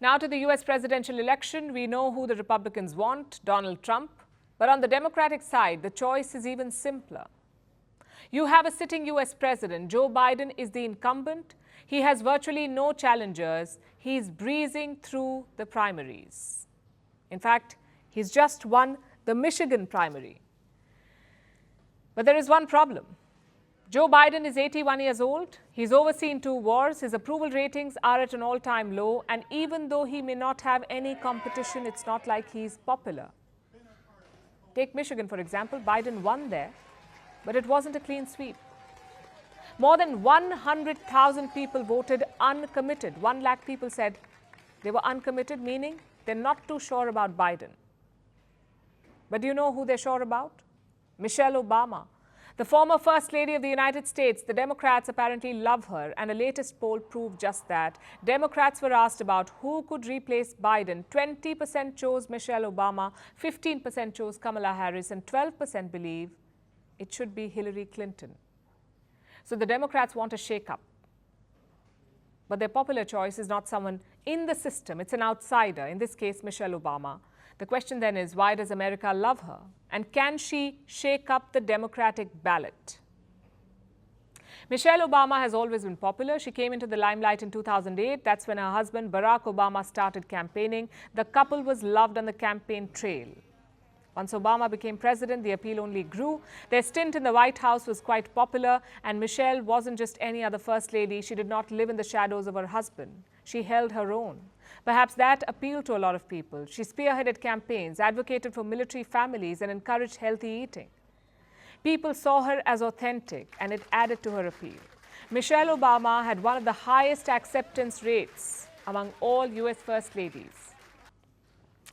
Now to the US presidential election, we know who the Republicans want, Donald Trump. But on the Democratic side, the choice is even simpler. You have a sitting US president. Joe Biden is the incumbent. He has virtually no challengers. He's breezing through the primaries. In fact, he's just won the Michigan primary. But there is one problem. Joe Biden is 81 years old. He's overseen 2 wars. His approval ratings are at an all-time low. And even though he may not have any competition, it's not like he's popular. Take Michigan, for example. Biden won there, but it wasn't a clean sweep. More than 100,000 people voted uncommitted. 1 lakh people said they were uncommitted, meaning they're not too sure about Biden. But do you know who they're sure about? Michelle Obama. The former First Lady of the United States. The Democrats apparently love her, and a latest poll proved just that. Democrats were asked about who could replace Biden. 20% chose Michelle Obama, 15% chose Kamala Harris, and 12% believe it should be Hillary Clinton. So the Democrats want a shake-up. But their popular choice is not someone in the system. It's an outsider, in this case, Michelle Obama. The question then is, why does America love her? And can she shake up the Democratic ballot? Michelle Obama has always been popular. She came into the limelight in 2008. That's when her husband, Barack Obama, started campaigning. The couple was loved on the campaign trail. Once Obama became president, the appeal only grew. Their stint in the White House was quite popular, and Michelle wasn't just any other first lady. She did not live in the shadows of her husband. She held her own. Perhaps that appealed to a lot of people. She spearheaded campaigns, advocated for military families, and encouraged healthy eating. People saw her as authentic, and it added to her appeal. Michelle Obama had one of the highest acceptance rates among all US first ladies.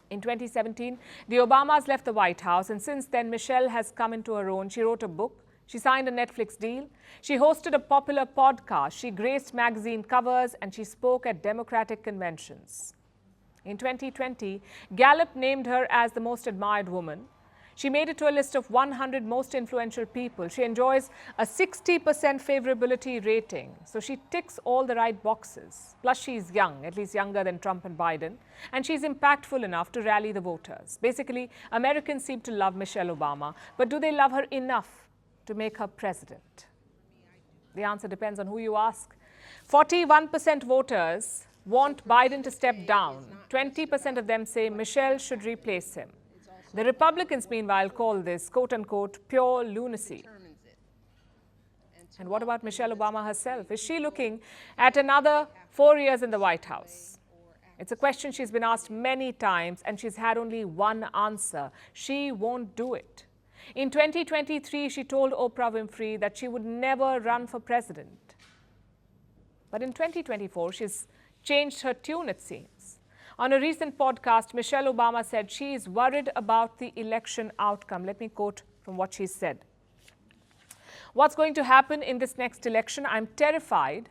In 2017, the Obamas left the White House, and since then, Michelle has come into her own. She wrote a book. She signed a Netflix deal. She hosted a popular podcast. She graced magazine covers, and she spoke at Democratic conventions. In 2020, Gallup named her as the most admired woman. She made it to a list of 100 most influential people. She enjoys a 60% favorability rating. So she ticks all the right boxes. Plus, she's young, at least younger than Trump and Biden. And she's impactful enough to rally the voters. Basically, Americans seem to love Michelle Obama. But do they love her enough to make her president? The answer depends on who you ask. 41% voters want Biden to step down. 20% of them say Michelle should replace him. The Republicans, meanwhile, call this, quote-unquote, pure lunacy. And what about Michelle Obama herself? Is she looking at another 4 years in the White House? It's a question she's been asked many times, and she's had only one answer. She won't do it. In 2023, she told Oprah Winfrey that she would never run for president. But in 2024, she's changed her tune, it seems. On a recent podcast, Michelle Obama said she is worried about the election outcome. Let me quote from what she said. What's going to happen in this next election? I'm terrified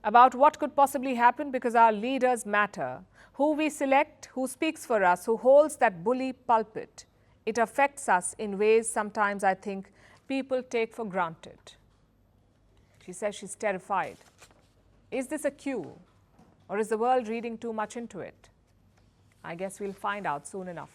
about what could possibly happen because our leaders matter. Who we select, who speaks for us, who holds that bully pulpit. It affects us in ways sometimes I think people take for granted. She says she's terrified. Is this a cue? Or is the world reading too much into it? I guess we'll find out soon enough.